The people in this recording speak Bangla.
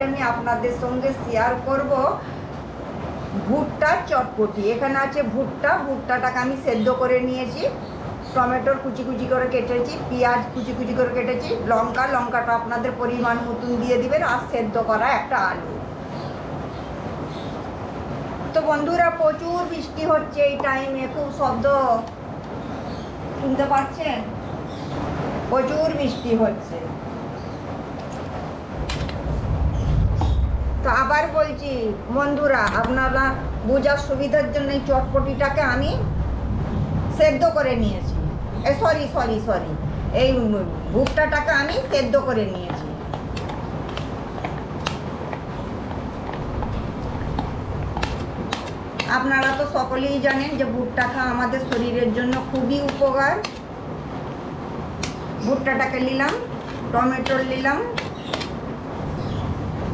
আমি আপনাদের সঙ্গে শেয়ার করব ভুট্টার চটপটি। এখানে আছে ভুট্টাটাকে আমি সেদ্ধ করে নিয়েছি, টমেটোর কুচি কুচি করে কেটেছি, পেঁয়াজ কুচি কুচি করে কেটেছি, লঙ্কাটা আপনাদের পরিমাণ মতন দিয়ে দিবেন, আর সেদ্ধ করা একটা আলু। তো বন্ধুরা, প্রচুর বৃষ্টি হচ্ছে এই টাইমে, খুব শব্দ শুনতে পাচ্ছেন, প্রচুর বৃষ্টি হচ্ছে। তো আবার বলছি বন্ধুরা, আপনারা বোঝার সুবিধার জন্য এই চটপটিটাকে আমি সেদ্ধ করে নিয়েছি, সরি এই ভুট্টাটাকে আমি সেদ্ধ করে নিয়েছি। আপনারা তো সকলেই জানেন যে ভুট্টাটা আমাদের শরীরের জন্য খুবই উপকার। ভুট্টাটাকে নিলাম, টমেটো নিলাম,